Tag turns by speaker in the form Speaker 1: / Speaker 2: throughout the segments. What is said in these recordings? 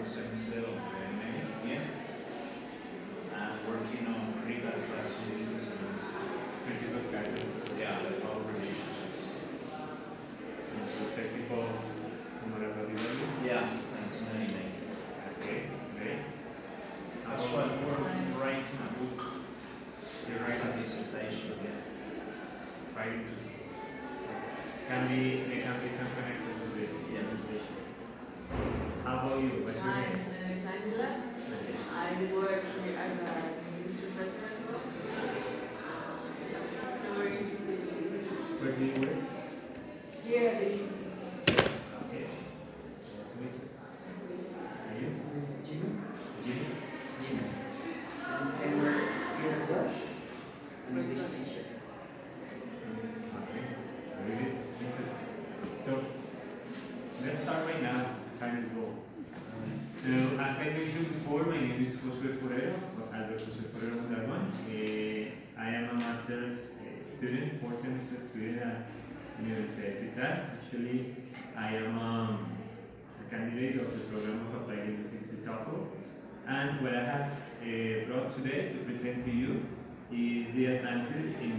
Speaker 1: segundo semestre de MA, bien. And working on critical classroom discussions.
Speaker 2: Critical classroom.
Speaker 1: Yeah, about relationships.
Speaker 2: In perspective of vulnerability.
Speaker 1: Yeah, that's an MA.
Speaker 2: Okay, great.
Speaker 1: Actually, we're writing a book.
Speaker 2: You're
Speaker 1: It's a
Speaker 2: writing
Speaker 1: dissertation. Yeah.
Speaker 2: writing to there can be some connections to the presentation. How about you? What's your
Speaker 3: Hi,
Speaker 2: name?
Speaker 3: my name is Angela. I work here as a English professor as well. I'm very interested in
Speaker 2: Where do you work?
Speaker 3: here at the UPTC.
Speaker 2: Okay. Nice to meet you. Are you?
Speaker 4: It's Jimmy.
Speaker 2: Jimmy?
Speaker 4: Jimmy. And we're here as well. An English teacher.
Speaker 2: Okay. Very good. Interesting. So, let's start right now. Time is gold. So, as I mentioned before, my name is Forero-Mondragón. I am a master's student, fourth semester student at Universidad. Actually, I am a candidate of the program of applied linguistics to TOEFL. And what I have brought today to present to you is the advances in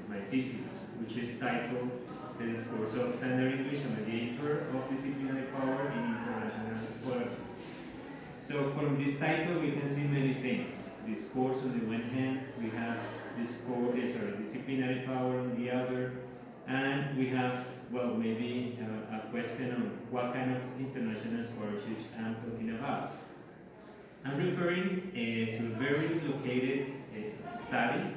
Speaker 2: my thesis, which is titled The Discourse of Standard English, a Mediator of Disciplinary Power in International Scholarships. So from this title we can see many things. Discourse on the one hand, we have disciplinary power on the other, and we have, well, maybe a question on what kind of international scholarships I'm talking about. I'm referring to a very located study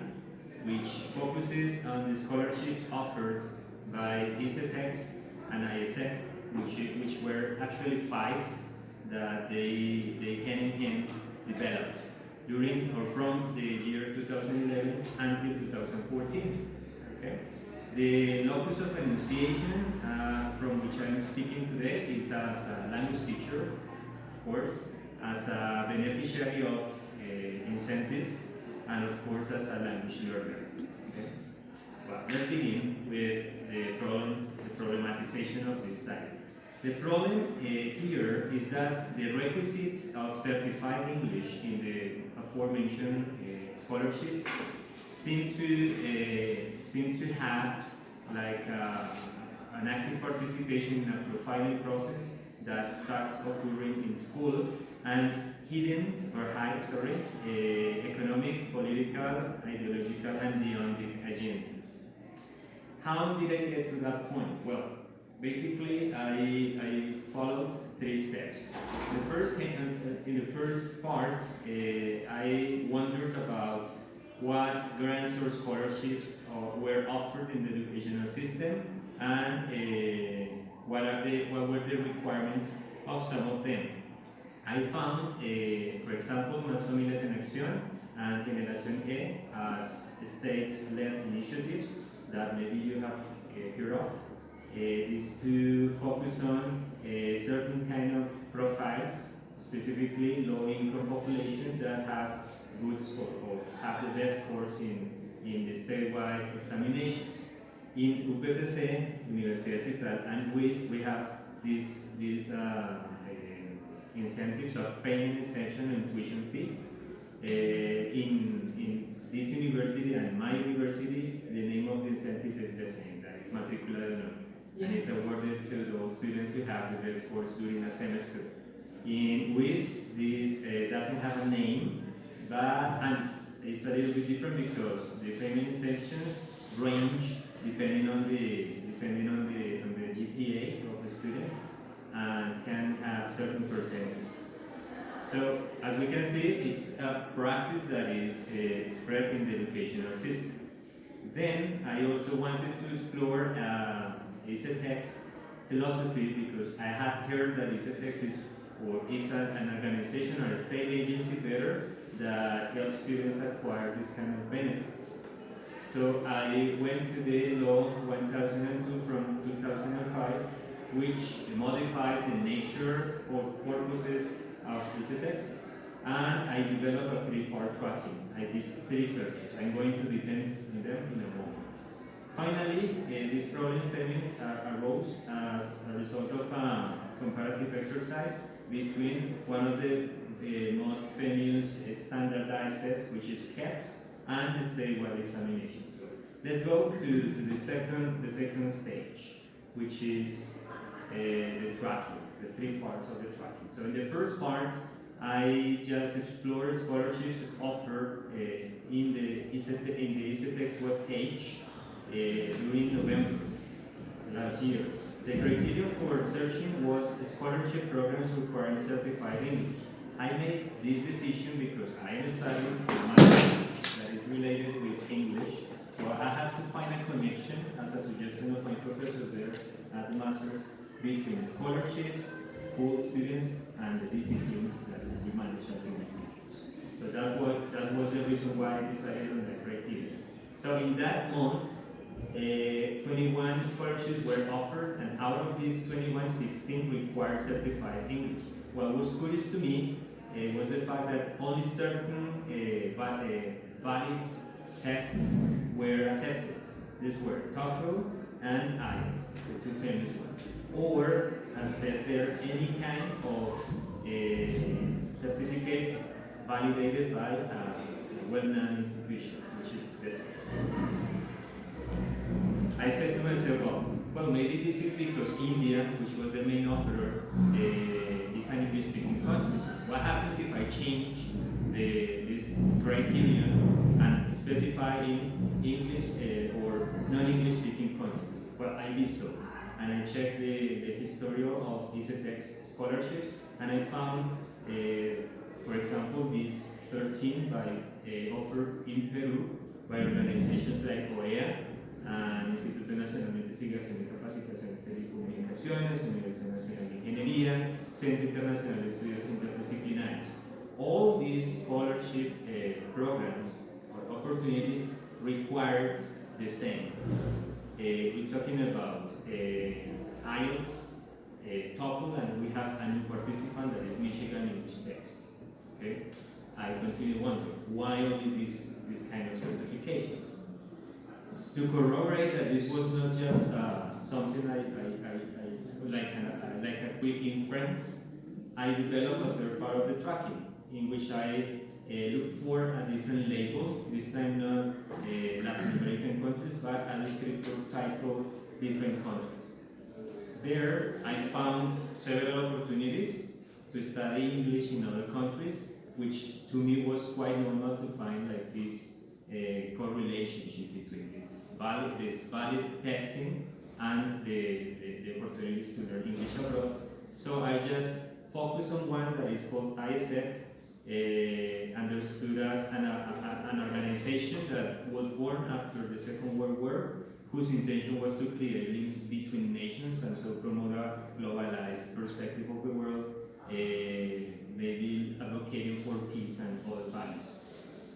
Speaker 2: which focuses on the scholarships offered by ISETEX and ISEC, which were actually 5 that they hand in hand developed during or from the year 2011 until 2014. Okay? The locus of enunciation from which I'm speaking today is as a language teacher, of course, as a beneficiary of incentives, and of course as a language learner. Okay? Well, let's begin with the problematization of this study. The problem here is that the requisite of certified English in the aforementioned scholarship seem to have like an active participation in a profiling process that starts occurring in school and hides economic, political, ideological, and deontic agendas. How did I get to that point? Well, basically, I followed 3 steps. In the first part, I wondered about what grants or scholarships were offered in the educational system and what were the requirements of some of them. I found, for example, Más Familias en Acción and Generación E as state-led initiatives that maybe you have heard of. Is to focus on certain kind of profiles, specifically low-income population that have good score or have the best scores in the statewide examinations. In UPTC, Universidad, and WIS, we have these incentives of payment exemption and tuition fees. In this university and my university, the name of the incentives is the same, that is matrícula de honor. And it's awarded to those students who have the best scores during a semester. In WIS, this doesn't have a name, and it's a little bit different because the payment exemptions range depending on the GPA of the students and can have certain percentages. So, as we can see, it's a practice that is spread in the educational system. Then, I also wanted to explore ISETEX philosophy because I had heard that ISETEX is an organization or a state agency better that helps students acquire this kind of benefits. So I went to the law 1002 from 2005, which modifies the nature or purposes of ISETEX, and I developed a 3-part tracking. I did 3 searches. I'm going to depend on them in a moment. Finally, this problem statement arose as a result of a comparative exercise between one of the most famous standardized tests, which is CAT, and the statewide examination. So let's go to the second stage, which is the tracking, the 3 parts of the tracking. So in the first part, I just explored scholarships offered in the ICETEX web page during November last year. The criterion for searching was scholarship programs requiring certified English. I made this decision because I am studying a master's that is related with English, so I had to find a connection, as a suggestion of my professors there at the master's, between scholarships, school students, and the discipline that we manage as English teachers. So that was the reason why I decided on that criteria. So in that month, 21 scholarships were offered, and out of these 21, 16 required certified English. What was curious to me was the fact that only certain valid tests were accepted. These were TOEFL and IELTS, the 2 famous ones. Or, as said there, any kind of certificates validated by a well-known institution, which is this. I said to myself, well, maybe this is because India, which was the main offerer, is an English-speaking country. What happens if I change this criterion and specify in English or non-English-speaking countries? Well, I did so, and I checked the historial of ICETEX scholarships, and I found, for example, these 13 offered in Peru by organizations like OEA, Instituto Nacional de Investigación y Capacitación en Telecomunicaciones, Universidad Nacional de Ingeniería, Centro Internacional de Estudios Interdisciplinarios. All these scholarship programs or opportunities required the same. We're talking about IELTS, TOEFL, and we have a new participant that is Michigan English Test. Okay? I continue wondering, why only this kind of certifications? To corroborate that this was not just something like a quick inference, I developed a third part of the tracking, in which I looked for a different label, this time not Latin American countries, but a descriptor titled different countries. There, I found several opportunities to study English in other countries, which to me was quite normal to find like this correlationship between this valid testing and the opportunities to learn English abroad. So I just focused on one that is called ISF, understood as an organization that was born after the Second World War, whose intention was to create links between nations and so promote a globalized perspective of the world, maybe advocating for peace and other values.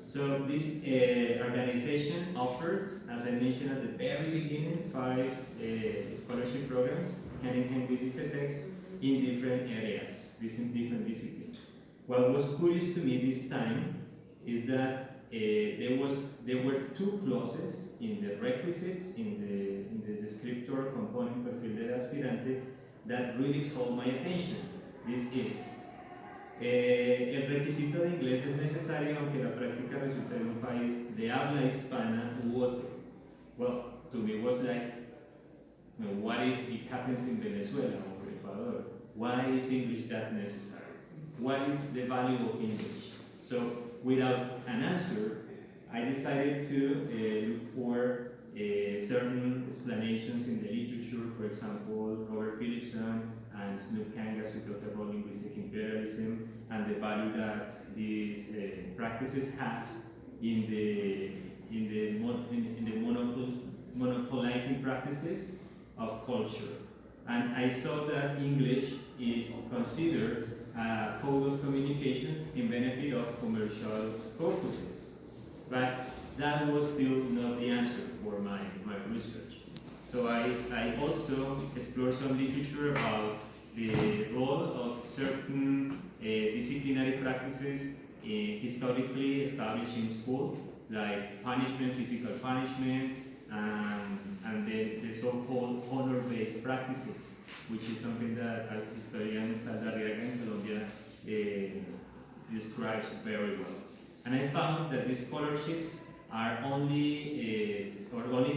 Speaker 2: So this organization offered, as I mentioned at the very beginning, 5 scholarship programs hand in hand with ICETEX in different areas, in different disciplines. What was curious to me this time is that there were 2 clauses in the requisites, in the descriptor component perfil del aspirante, that really caught my attention. This is el requisito de inglés es necesario aunque la práctica resulte en un país de habla hispana u otro. Well, to me was like, what if it happens in Venezuela or Ecuador? Why is English that necessary? What is the value of English? So, without an answer, I decided to look for certain explanations in the literature. For example, Robert Philipson and Snoop Kangas, who talk about linguistic imperialism and the value that these practices have in the monopolizing practices of culture. And I saw that English is considered a code of communication in benefit of commercial purposes. But that was still not the answer for my research. So I also explored some literature about the role of certain disciplinary practices historically established in school, like punishment, physical punishment, and the so-called honor-based practices, which is something that historian Saldarriaga in Colombia describes very well. And I found that these scholarships are only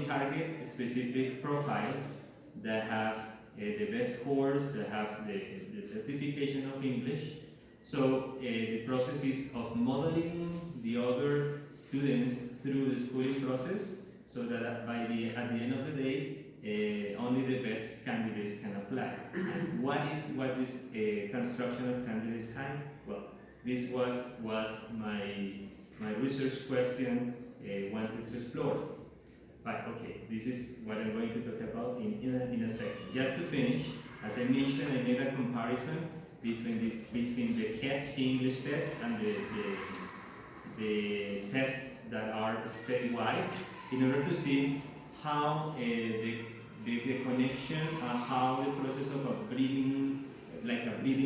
Speaker 2: target specific profiles that have the best scores, that have the certification of English. So the process is of modeling the other students through the schooling process, so that at the end of the day, only the best candidates can apply. And what is construction of candidates high? Well, this was what my research question wanted to explore. But okay, this is what I'm going to talk about in a second. Just to finish, as I mentioned, I made a comparison between the CAT English test and the tests that are statewide, in order to see how the connection and how the process of a breeding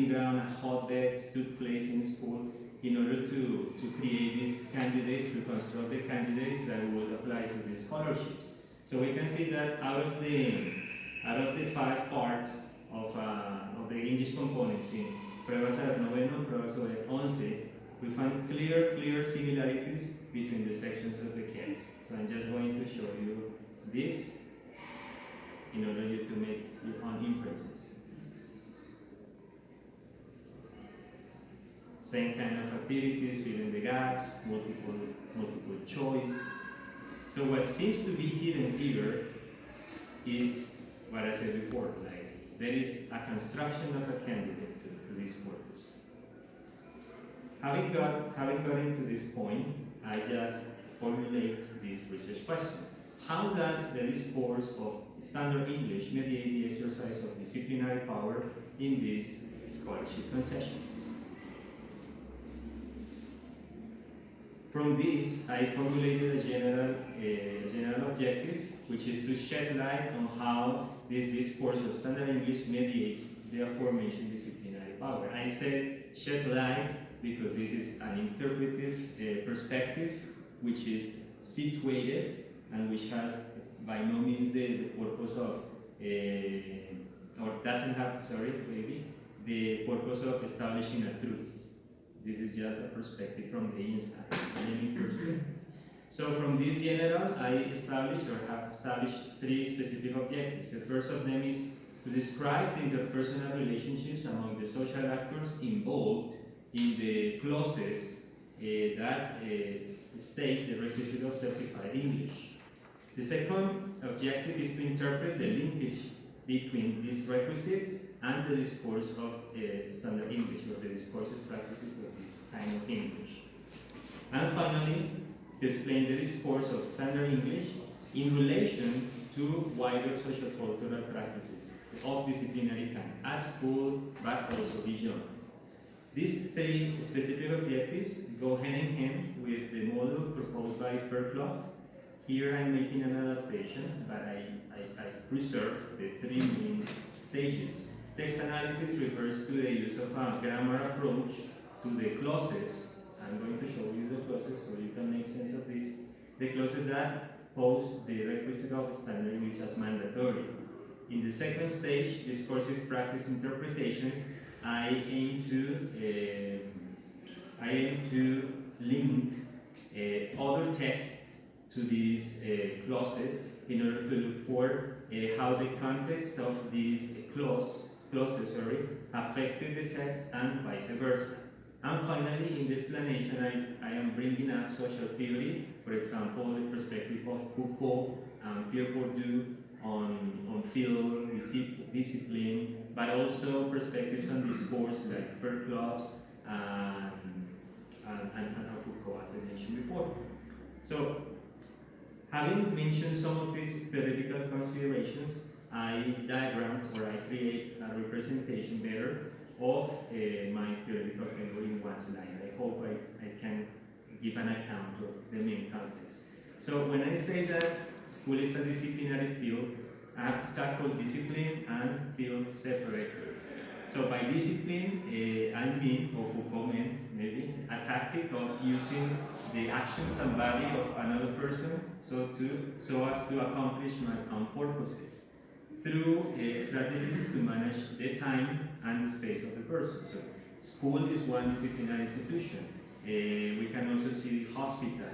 Speaker 2: ground, a hotbed took place in school, in order to create these candidates, to construct the candidates that would apply to these scholarships. So we can see that out of the 5 parts of the English components in Prueba Saber Noveno, Prueba Saber 11, we find clear similarities between the sections of the CAT. So I'm just going to show you this in order you to make your own inferences. Same kind of activities, filling the gaps, multiple choice. So what seems to be hidden here is what I said before, like there is a construction of a candidate to this purpose. Having gotten to this point, I just formulate this research question. How does the discourse of standard English mediate the exercise of disciplinary power in these scholarship concessions? From this, I formulated a general objective, which is to shed light on how this discourse of standard English mediates the aforementioned disciplinary power. I said shed light because this is an interpretive perspective, which is situated and which has by no means the purpose of, or doesn't have, sorry, maybe, the purpose of establishing a truth. This is just a perspective from the inside, So from this general, I have established 3 specific objectives. The first of them is to describe the interpersonal relationships among the social actors involved in the clauses that state the requisite of certified English. The second objective is to interpret the linkage between this requisite and the discourse of standard English, or the discursive practices of this kind of English. And finally, to explain the discourse of standard English in relation to wider sociocultural practices of disciplinary kind, at school, but also beyond. These 3 specific objectives go hand in hand with the model proposed by Fairclough. Here I'm making an adaptation, but I preserve the 3 main stages. Text analysis refers to the use of a grammar approach to the clauses. I'm going to show you the clauses so you can make sense of this. The clauses that pose the requisite of standard English as mandatory. In the second stage, discursive practice interpretation, I aim to link other texts to these clauses in order to look for how the context of these clauses affected the text and vice versa. And finally, in the explanation, I am bringing up social theory, for example, the perspective of Foucault and Pierre Bourdieu on field, discipline, but also perspectives on discourse like Fairclough's and Foucault, as I mentioned before. So, having mentioned some of these theoretical considerations, I diagrammed, or I create a representation better of my theoretical framework in one slide. I hope I can give an account of the main concepts. So when I say that school is a disciplinary field, I have to tackle discipline and field separately. So by discipline, I mean, or Foucault meant, maybe, a tactic of using the actions and body of another person so as to accomplish my own purposes through strategies to manage the time and the space of the person. So school is one disciplinary institution. We can also see the hospital,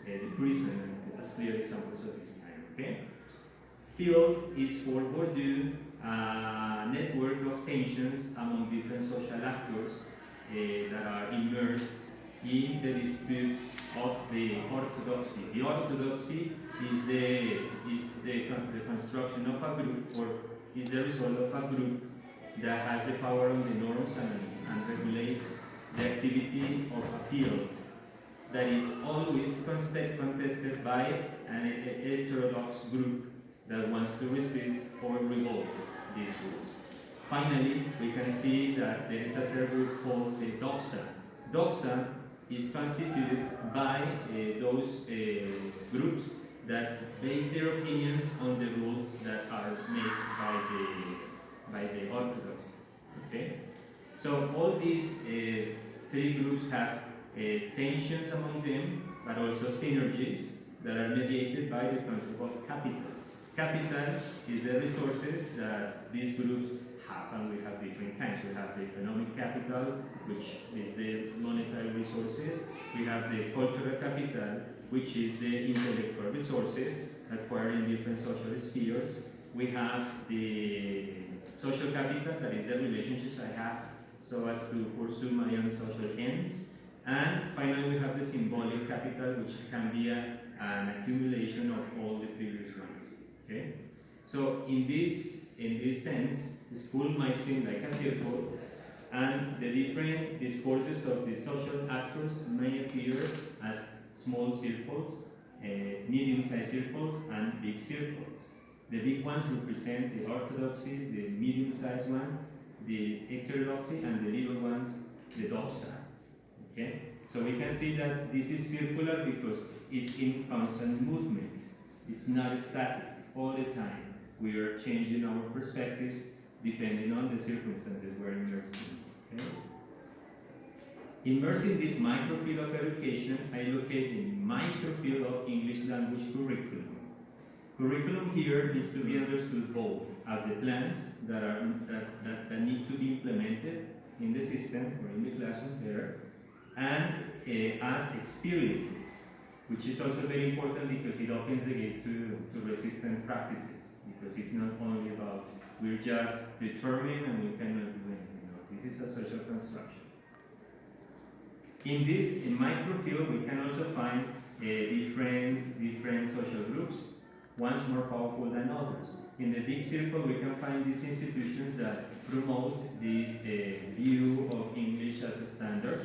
Speaker 2: the prison, as clear examples of this kind, okay? Field is for Bourdieu, a network of tensions among different social actors that are immersed in the dispute of the orthodoxy. The orthodoxy is the construction of a group, or is the result of a group that has the power on the norms and regulates the activity of a field that is always contested by an heterodox group that wants to resist or revolt these rules. Finally, we can see that there is a third group called the doxa. Doxa is constituted by those groups that base their opinions on the rules that are made by the orthodoxy. Okay? So all these three groups have tensions among them, but also synergies that are mediated by the concept of capital. Capital is the resources that these groups have, and we have different kinds. We have the economic capital, which is the monetary resources. We have the cultural capital, which is the intellectual resources acquired in different social spheres. We have the social capital, that is the relationships I have so as to pursue my own social ends. And finally, we have the symbolic capital, which can be an accumulation of all the previous ones. Okay? So in this sense, the school might seem like a circle, and the different discourses of the social actors may appear as small circles, medium-sized circles, and big circles. The big ones represent the orthodoxy, the medium-sized ones, the heterodoxy, and the little ones, the doxa. Okay? So we can see that this is circular because it's in constant movement. It's not static all the time. We are changing our perspectives depending on the circumstances we're immersed in. Okay? Immersed in this microfield of education, I locate the microfield of English language curriculum. Curriculum here needs to be understood both as the plans that need to be implemented in the system or in the classroom there, and as experiences, which is also very important because it opens the gate to resistant practices, because it's not only about we're just determined and we cannot do anything. No, this is a social construction. In this microfield, we can also find different social groups, ones more powerful than others. In the big circle, we can find these institutions that promote this view of English as a standard,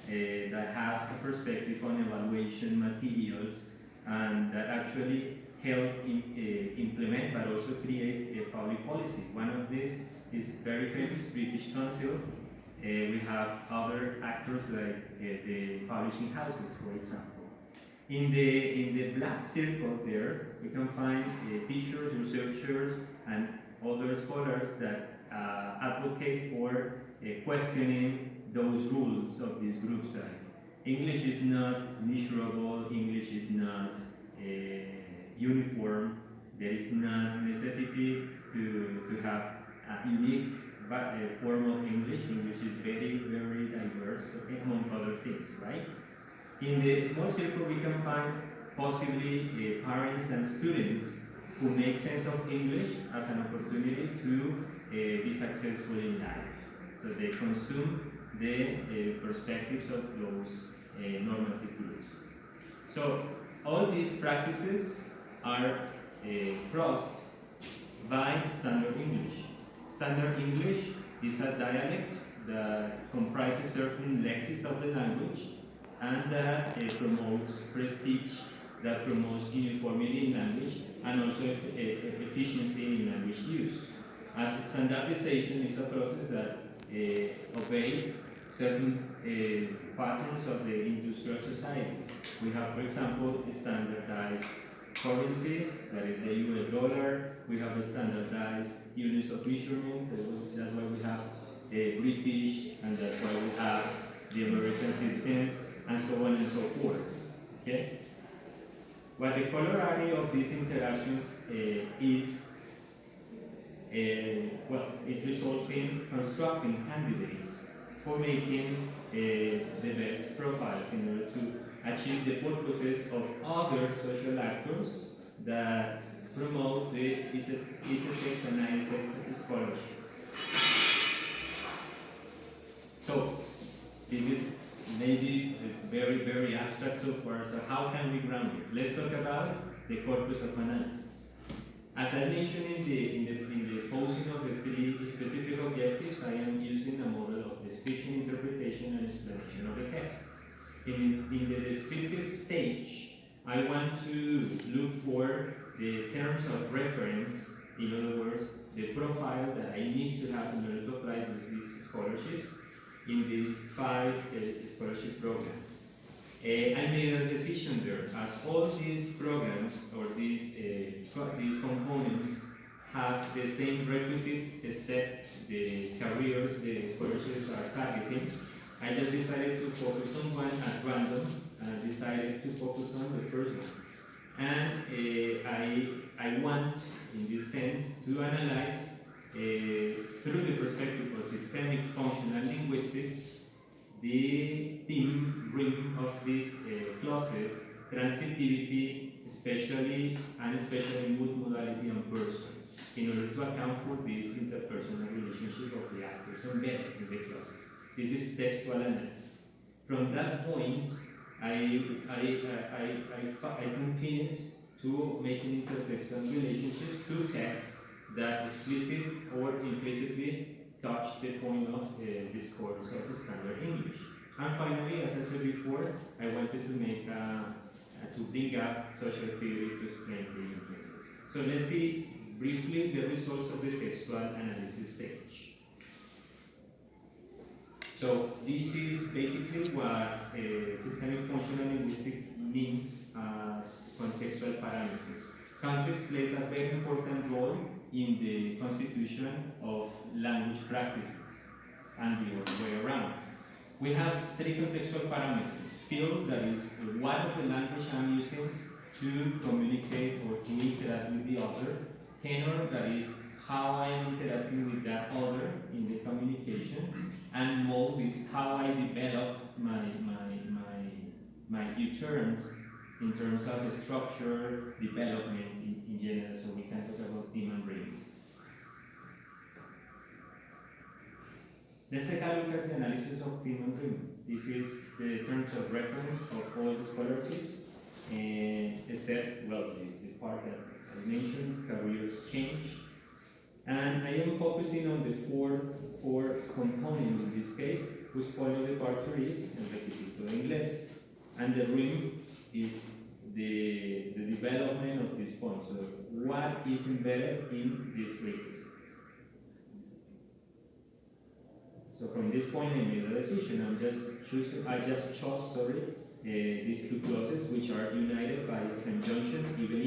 Speaker 2: that have a perspective on evaluation materials, and that actually help implement but also create a public policy. One of these is very famous, British Council. We have other actors like the publishing houses, for example. In the black circle there, we can find teachers, researchers, and other scholars that advocate for questioning those rules of these groups. Like English is not measurable, English is not uniform, there is not necessity to have a unique form of English. English is very, very diverse, among other things, right? In the small circle, we can find possibly parents and students who make sense of English as an opportunity to be successful in life. So they consume the perspectives of those normative groups. So all these practices are crossed by Standard English. Standard English is a dialect that comprises certain lexemes of the language and that promotes prestige, that promotes uniformity in language, and also efficiency in language use. As standardization is a process that obeys certain patterns of the industrial societies. We have, for example, a standardized currency, that is the US dollar. We have a standardized units of measurement. That's why we have British, and that's why we have the American system, and so on and so forth. Okay? What the corollary of these interactions is, well, it results in constructing candidates for making the best profiles in order to achieve the purposes of other social actors that promote the ECTS and ISEC scholarships. So, this is maybe very, very abstract so far, so how can we ground it? Let's talk about the corpus of analysis. As I mentioned in the posing of the three specific objectives, I am using a model of description, interpretation, and explanation of the texts. In the descriptive stage, I want to look for the terms of reference, in other words, the profile that I need to have in order to apply to these scholarships in these 5 scholarship programs. I made a decision there, as all these programs or these components have the same requisites except the careers the scholarships are targeting. I just decided to focus on one at random, and I decided to focus on the first one. And I want, in this sense, to analyze through the perspective of systemic functional linguistics the theme ring of these clauses, transitivity, especially mood, modality, and person, in order to account for this interpersonal relationship of the actors embedded in the clauses. This is textual analysis. From that point, I continued to make intertextual relationships to texts that explicit or implicitly touch the point of discourse of standard English. And finally, as I said before, I wanted to make to bring up social theory to explain the inferences. So let's see briefly the results of the textual analysis stage. So this is basically what systemic functional linguistics means as contextual parameters. Context plays a very important role in the constitution of language practices and the other way around. We have 3 contextual parameters. Field, that is what of the language I'm using to communicate or to interact with the other. Tenor, that is how I'm interacting with that other in the communication. And mode is how I develop my utterance in terms of structure, development in general, so we can talk about theme and rhythm. Let's take a look at the analysis of theme and rhythm. This is the terms of reference of all the scholarships, except, well, the part that I mentioned, careers change. And I am focusing on the four components in this case, whose point of departure is el requisito de inglés. And the rhythm is the development of this point. So what is embedded in this requisite? So from this point, I made a decision. I just chose these 2 clauses, which are united by a conjunction, even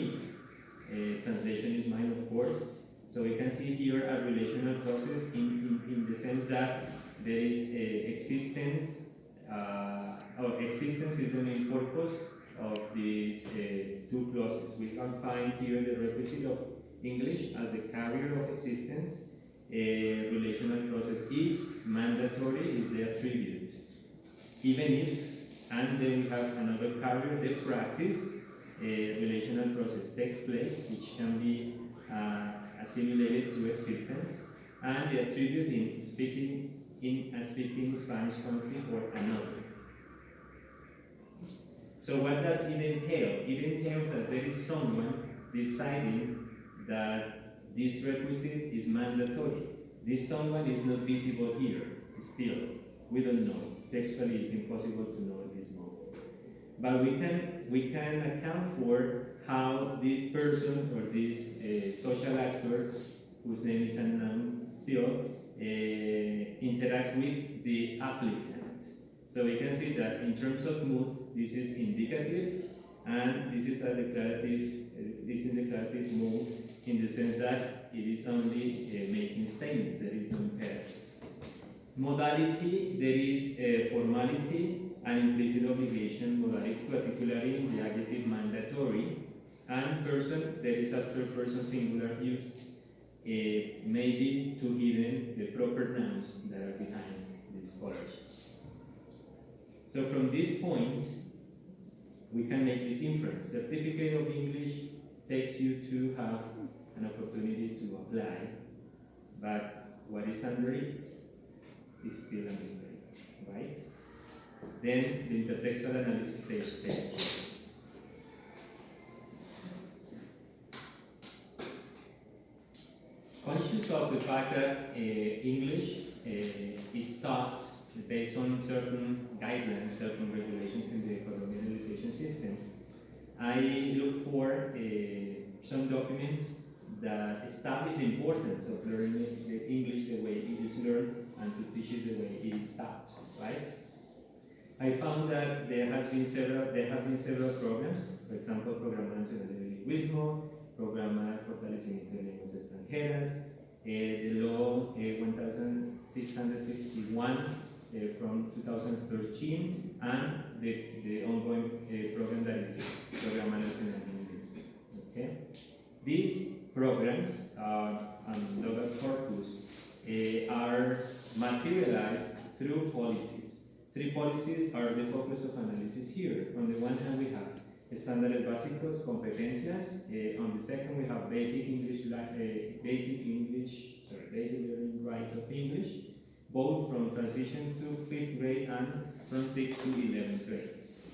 Speaker 2: if translation is mine, of course. So we can see here a relational process in the sense that there is existence, or existence is the main purpose of these 2 clauses. We can find here the requisite of English as the carrier of existence. A relational process is mandatory, is the attribute. Even if, and then we have another carrier, the practice, a relational process takes place, which can be assimilated to existence, and the attribute in speaking in a speaking Spanish country or another. So what does it entail? It entails that there is someone deciding that this requisite is mandatory. This someone is not visible here, still. We don't know. Textually, it's impossible to know at this moment. But we can account for how this person or this social actor, whose name is unknown still, interacts with the applicant. So we can see that in terms of mood, this is indicative, and this is a declarative. This is declarative mode in the sense that it is only making statements, there is no imperative. Modality, there is a formality and implicit obligation modality, particularly in the adjective mandatory. And person, there is a third person singular used, maybe to hidden the proper nouns that are behind these scholarships. So from this point, we can make this inference. Certificate of English takes you to have an opportunity to apply, but what is under it is still a mystery, right? Then the intertextual analysis stage takes place. Conscious of the fact that English is taught based on certain guidelines, certain regulations in the Colombian education system, I look for some documents that establish the importance of learning the English the way it is learned and to teach it the way it is taught, right? I found that there have been several programs, for example, Programa Nacional de Bilingüismo, Programa Fortalecimiento de Lenguas Extranjeras, the Law 1651 from 2013, and the ongoing program that is Programa Nacional de Inglés. Okay? These programs and legal corpus are materialized through policies. 3 policies are the focus of analysis here. On the one hand, we have estándares básicos, competencias. On the second, we have basic learning rights of English, both from transition to 5th grade and from 6th to 11th grades.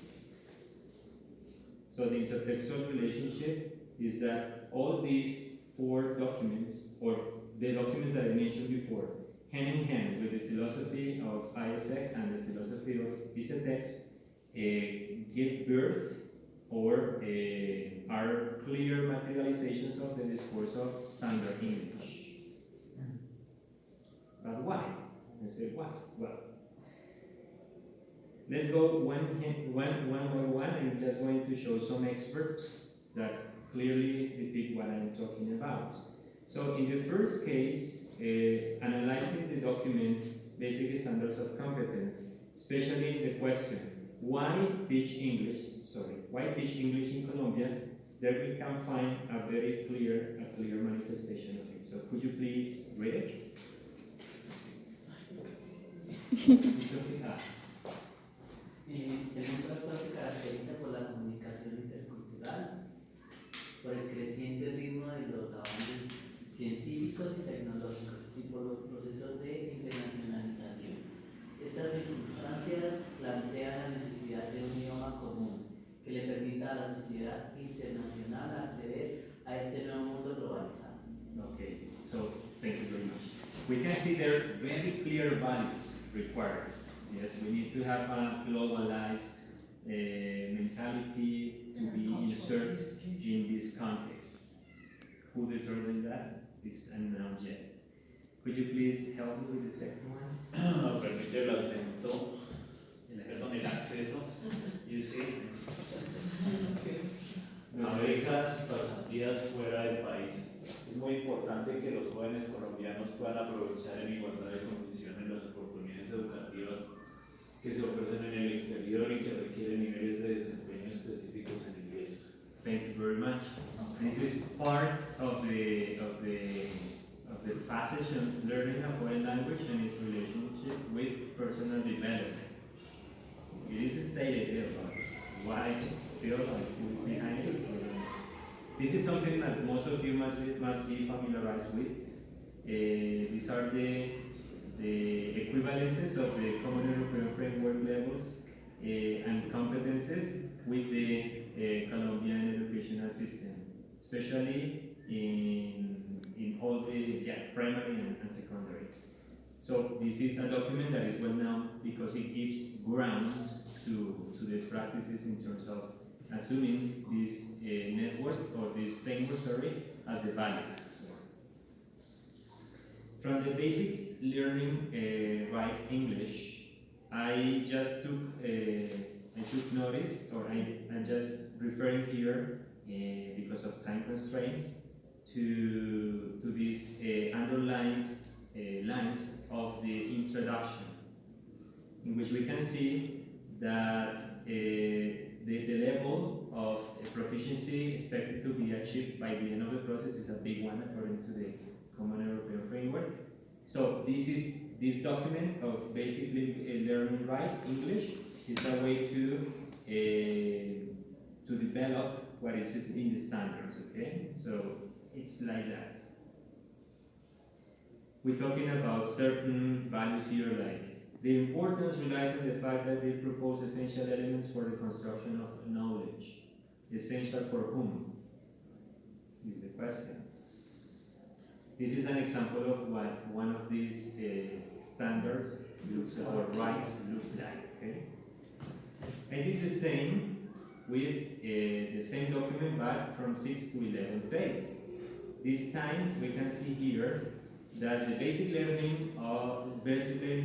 Speaker 2: So the intertextual relationship is that all these 4 documents, or the documents that I mentioned before, hand in hand with the philosophy of ISEC and the philosophy of ISETEX, give birth or are clear materializations of the discourse of standard English. But why? I say why? Well, let's go one by one. I'm just going to show some experts that clearly depict what I'm talking about. So in the first case, analyzing the document Basic Standards of Competence, especially the question, why teach English in Colombia, there we can find a very clear manifestation of it. So could you please read it? It's okay.
Speaker 4: El contrato se caracteriza por la comunicación intercultural, por el creciente ritmo de los avances científicos y tecnológicos y por los procesos de internacionalización. Estas circunstancias plantean la necesidad de un idioma común que le permita a la sociedad internacional acceder a este nuevo mundo globalizado.
Speaker 2: Okay, so thank you very much. We can see there are very clear values required. Yes, we need to have a globalized mentality to be inserted in this context. Who determined that? It's unknown yet. Could you please help me with the second one?
Speaker 1: Nos permite el acento, perdón, el acceso, you see, a becas y pasantías fuera del país. Es muy importante que los jóvenes colombianos puedan aprovechar en igualdad de condiciones las oportunidades educativas que se ofrecen en el exterior y que requieren niveles de desempeño específicos en inglés.
Speaker 2: Thank you very much. This is part of the passage of learning a foreign language and its relationship with personal development. It is stated there, but why still we see behind it? This is something that most of you must be familiarized with. These are the equivalences of the Common European Framework levels and competences with the Colombian educational system, especially in all the primary and secondary. So this is a document that is well known because it gives ground to the practices in terms of assuming this network or this framework, as the value. From the basic learning rights English, I just took notice, or I'm just referring here because of time constraints to this underlined lines of the introduction, in which we can see that the level of proficiency expected to be achieved by the end of the process is a big one according to the Common European Framework. So this document of basically learning rights, English, is a way to develop what is in the standards, okay? So it's like that. We're talking about certain values here, like the importance relies on the fact that they propose essential elements for the construction of knowledge. Essential for whom? Is the question. This is an example of what one of these standards looks or rights looks like. Okay. I did the same with the same document, but from 6th to 11th grade. This time we can see here that the basic learning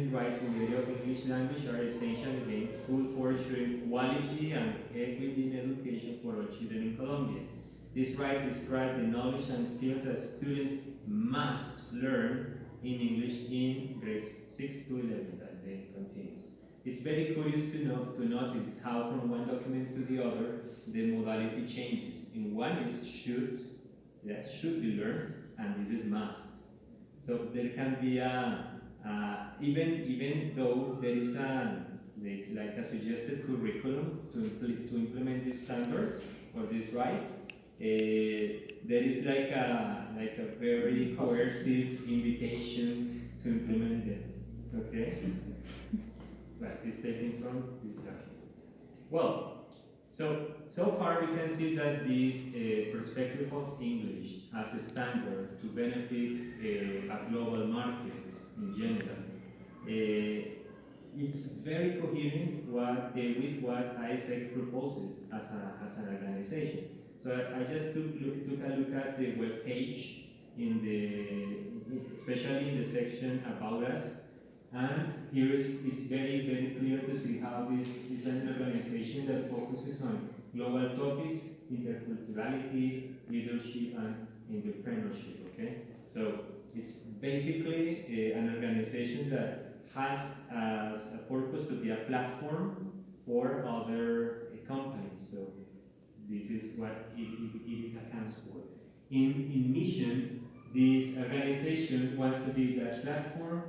Speaker 2: rights in the area of English language are essential again tool for ensuring quality and equity in education for all children in Colombia. These rights describe the knowledge and skills that students must learn in English in grades 6 to 11, and then continues. It's very curious to notice how from one document to the other the modality changes. In one is should, that should be learned, and this is must. So there can be even though there is like a suggested curriculum to implement these standards or these rights, there is like a very coercive invitation to implement them. Okay. Class is taken from this document. Well, so far we can see that this perspective of English as a standard to benefit a global market in general, it's very coherent with what ISEC proposes as an organization. So I just took a look at the web page especially in the section about us. And here it's very, very clear to see how this is an organization that focuses on global topics, interculturality, leadership, and entrepreneurship, okay? So it's basically an organization that has as a purpose to be a platform for other companies. So this is what it accounts for. In mission, this organization wants to be that platform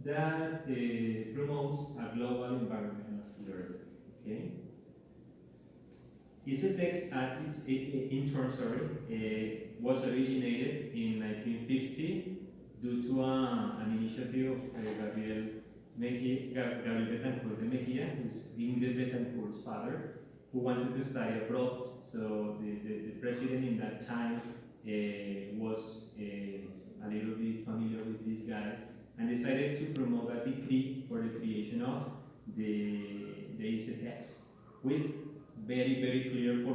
Speaker 2: that promotes a global environment of learning. Okay. ISETEX at its was originated in 1950 due to an initiative of Gabriel Betancourt de Mejia, who's Ingrid Betancourt's father, who wanted to study abroad. So the president in that time was a little bit familiar with this guy, and decided to promote a decree for the creation of the ISETEX with very, very clear